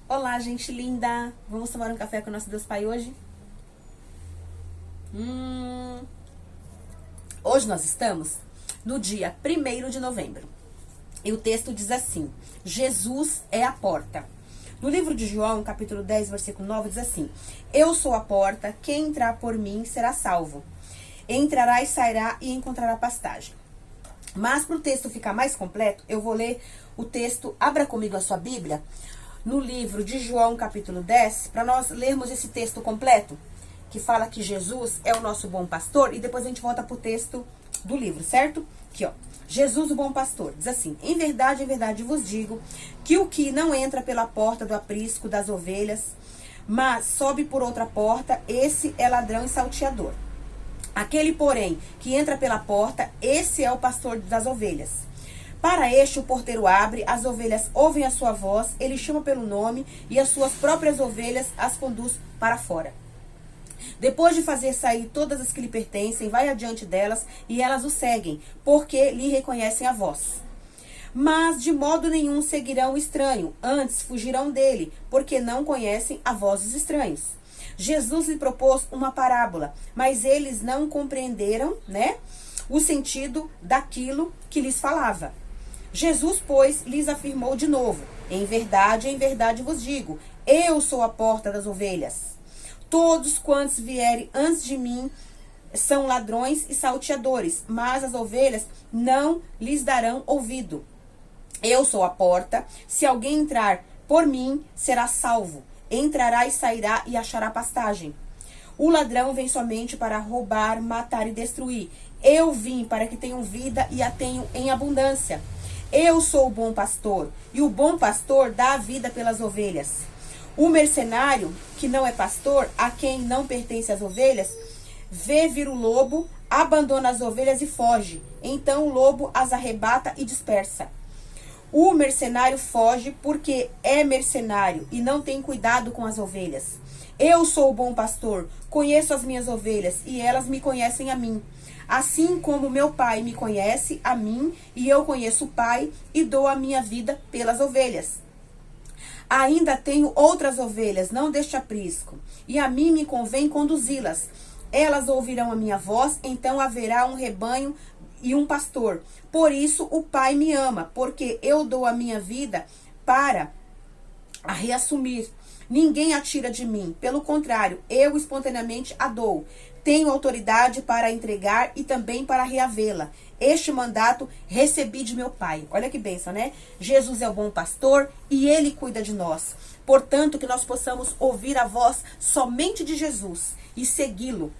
Olá, gente linda! Vamos tomar um café com o nosso Deus Pai hoje? Hoje nós estamos no dia 1º de novembro. E o texto diz assim: Jesus é a porta. No livro de João, capítulo 10, versículo 9, diz assim: Eu sou a porta, quem entrar por mim será salvo. Entrará e sairá e encontrará pastagem. Mas para o texto ficar mais completo, eu vou ler o texto. Abra comigo a sua Bíblia no livro de João, capítulo 10, para nós lermos esse texto completo, que fala que Jesus é o nosso bom pastor, e depois a gente volta pro texto do livro, certo? Aqui, ó. Jesus, o bom pastor, diz assim: em verdade vos digo, que o que não entra pela porta do aprisco das ovelhas, mas sobe por outra porta, esse é ladrão e salteador. Aquele, porém, que entra pela porta, esse é o pastor das ovelhas. Para este o porteiro abre, as ovelhas ouvem a sua voz, ele chama pelo nome, e as suas próprias ovelhas as conduz para fora. Depois de fazer sair todas as que lhe pertencem, vai adiante delas, e elas o seguem, porque lhe reconhecem a voz. Mas de modo nenhum seguirão o estranho, antes fugirão dele, porque não conhecem a voz dos estranhos. Jesus lhe propôs uma parábola, mas eles não compreenderam, o sentido daquilo que lhes falava. Jesus, pois, lhes afirmou de novo: em verdade vos digo, eu sou a porta das ovelhas. Todos quantos vierem antes de mim são ladrões e salteadores, mas as ovelhas não lhes darão ouvido. Eu sou a porta, se alguém entrar por mim, será salvo. Entrará e sairá e achará pastagem. O ladrão vem somente para roubar, matar e destruir. Eu vim para que tenham vida e a tenham em abundância. Eu sou o bom pastor, e o bom pastor dá a vida pelas ovelhas. O mercenário, que não é pastor, a quem não pertence as ovelhas, vê vir o lobo, abandona as ovelhas e foge. Então o lobo as arrebata e dispersa. O mercenário foge porque é mercenário e não tem cuidado com as ovelhas. Eu sou o bom pastor, conheço as minhas ovelhas e elas me conhecem a mim. Assim como meu pai me conhece a mim e eu conheço o pai e dou a minha vida pelas ovelhas. Ainda tenho outras ovelhas, não deste aprisco, e a mim me convém conduzi-las. Elas ouvirão a minha voz, então haverá um rebanho e um pastor. Por isso o Pai me ama, porque eu dou a minha vida para a reassumir. Ninguém a tira de mim, pelo contrário, eu espontaneamente a dou. Tenho autoridade para entregar e também para reavê-la. Este mandato recebi de meu Pai. Olha que bênção, né? Jesus é o bom pastor e ele cuida de nós. Portanto, que nós possamos ouvir a voz somente de Jesus e segui-lo,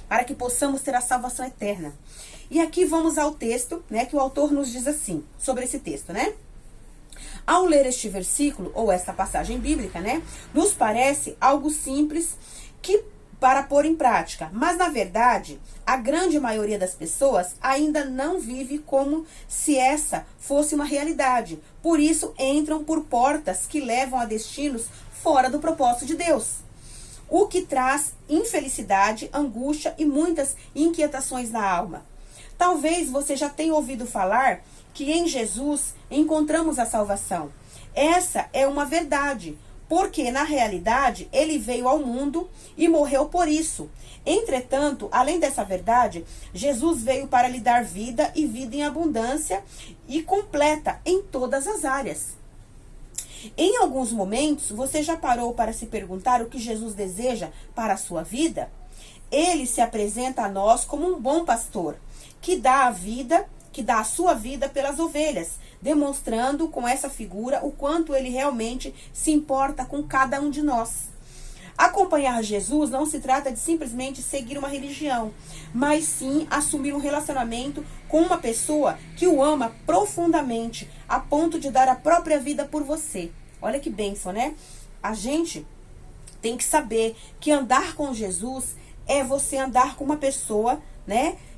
para que possamos ter a salvação eterna. E aqui vamos ao texto, que o autor nos diz assim, sobre esse texto, Ao ler este versículo, ou esta passagem bíblica, nos parece algo simples para pôr em prática. Mas, na verdade, a grande maioria das pessoas ainda não vive como se essa fosse uma realidade. Por isso, entram por portas que levam a destinos fora do propósito de Deus. O que traz infelicidade, angústia e muitas inquietações na alma. Talvez você já tenha ouvido falar que em Jesus encontramos a salvação. Essa é uma verdade, porque na realidade ele veio ao mundo e morreu por isso. Entretanto, além dessa verdade, Jesus veio para lhe dar vida e vida em abundância e completa em todas as áreas. Em alguns momentos, você já parou para se perguntar o que Jesus deseja para a sua vida? Ele se apresenta a nós como um bom pastor, que dá a sua vida pelas ovelhas, demonstrando com essa figura o quanto ele realmente se importa com cada um de nós. Acompanhar Jesus não se trata de simplesmente seguir uma religião, mas sim assumir um relacionamento com uma pessoa que o ama profundamente, a ponto de dar a própria vida por você. Olha que bênção, A gente tem que saber que andar com Jesus é você andar com uma pessoa,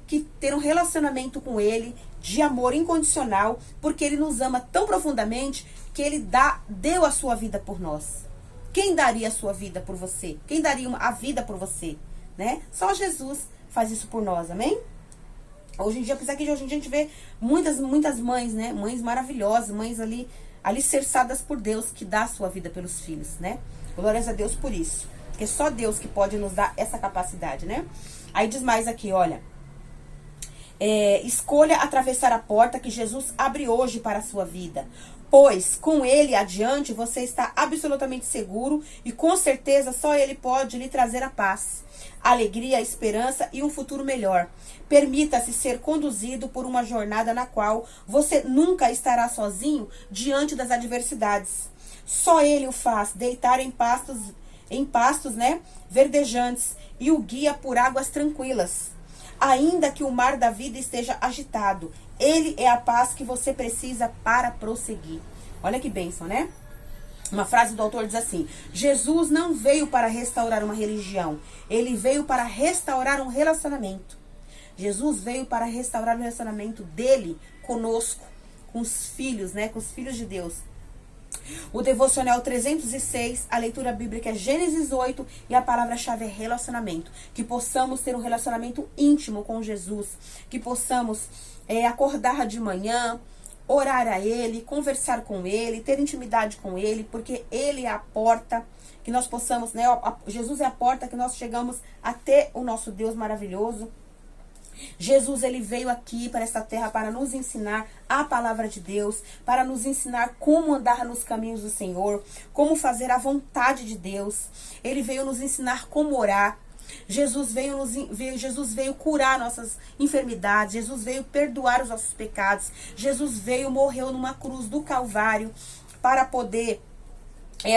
que ter um relacionamento com ele de amor incondicional, porque ele nos ama tão profundamente que ele deu a sua vida por nós. Quem daria a sua vida por você? Quem daria a vida por você? Só Jesus faz isso por nós, amém? Hoje em dia, apesar que hoje em dia a gente vê muitas mães, mães maravilhosas, mães ali alicerçadas por Deus, que dá a sua vida pelos filhos, né? Glórias a Deus por isso. Porque é só Deus que pode nos dar essa capacidade, né? Aí diz mais aqui, olha. Escolha atravessar a porta que Jesus abre hoje para a sua vida. Pois com ele adiante você está absolutamente seguro e com certeza só ele pode lhe trazer a paz, a alegria, a esperança e um futuro melhor. Permita-se ser conduzido por uma jornada na qual você nunca estará sozinho diante das adversidades. Só ele o faz deitar em pastos, né, verdejantes e o guia por águas tranquilas. Ainda que o mar da vida esteja agitado, ele é a paz que você precisa para prosseguir. Olha que bênção, né? Uma frase do autor diz assim: Jesus não veio para restaurar uma religião, ele veio para restaurar um relacionamento. Jesus veio para restaurar o relacionamento dele conosco, com os filhos, né? Com os filhos de Deus. O devocional 306, a leitura bíblica é Gênesis 8 e a palavra-chave é relacionamento. Que possamos ter um relacionamento íntimo com Jesus, que possamos acordar de manhã, orar a Ele, conversar com Ele, ter intimidade com Ele, porque Ele é a porta, que nós possamos, né? Jesus é a porta que nós chegamos até o nosso Deus maravilhoso. Jesus, ele veio aqui para esta terra para nos ensinar a palavra de Deus, para nos ensinar como andar nos caminhos do Senhor, como fazer a vontade de Deus. Ele veio nos ensinar como orar. Jesus veio curar nossas enfermidades. Jesus veio perdoar os nossos pecados. Jesus veio, morreu numa cruz do Calvário para poder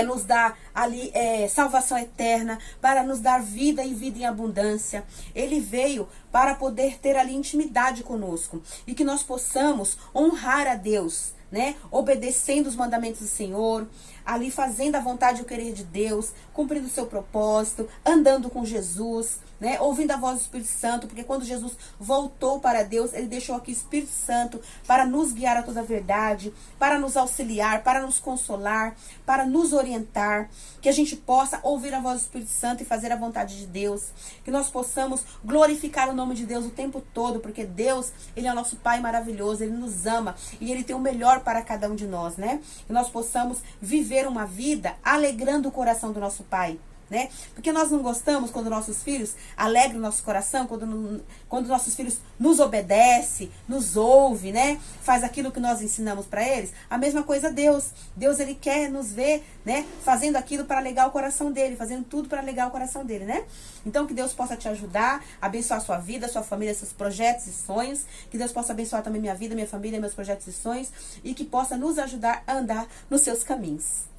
nos dar ali salvação eterna, para nos dar vida e vida em abundância. Ele veio para poder ter ali intimidade conosco e que nós possamos honrar a Deus, né? Obedecendo os mandamentos do Senhor, ali fazendo a vontade e o querer de Deus, cumprindo o seu propósito, andando com Jesus, né? Ouvindo a voz do Espírito Santo, porque quando Jesus voltou para Deus, ele deixou aqui o Espírito Santo para nos guiar a toda a verdade, para nos auxiliar, para nos consolar, para nos orientar, que a gente possa ouvir a voz do Espírito Santo e fazer a vontade de Deus, que nós possamos glorificar o nome de Deus o tempo todo, porque Deus, ele é o nosso Pai maravilhoso, ele nos ama e ele tem o melhor para cada um de nós, né? Que nós possamos viver uma vida alegrando o coração do nosso Pai, né? Porque nós não gostamos quando nossos filhos alegram o nosso coração, quando nossos filhos nos obedecem, nos ouve, né? Faz aquilo que nós ensinamos para eles. A mesma coisa Deus. Deus, ele quer nos ver, né? Fazendo aquilo para alegar o coração dele, fazendo tudo para alegar o coração dele, né? Então que Deus possa te ajudar, abençoar a sua vida, a sua família, seus projetos e sonhos. Que Deus possa abençoar também minha vida, minha família, meus projetos e sonhos. E que possa nos ajudar a andar nos seus caminhos.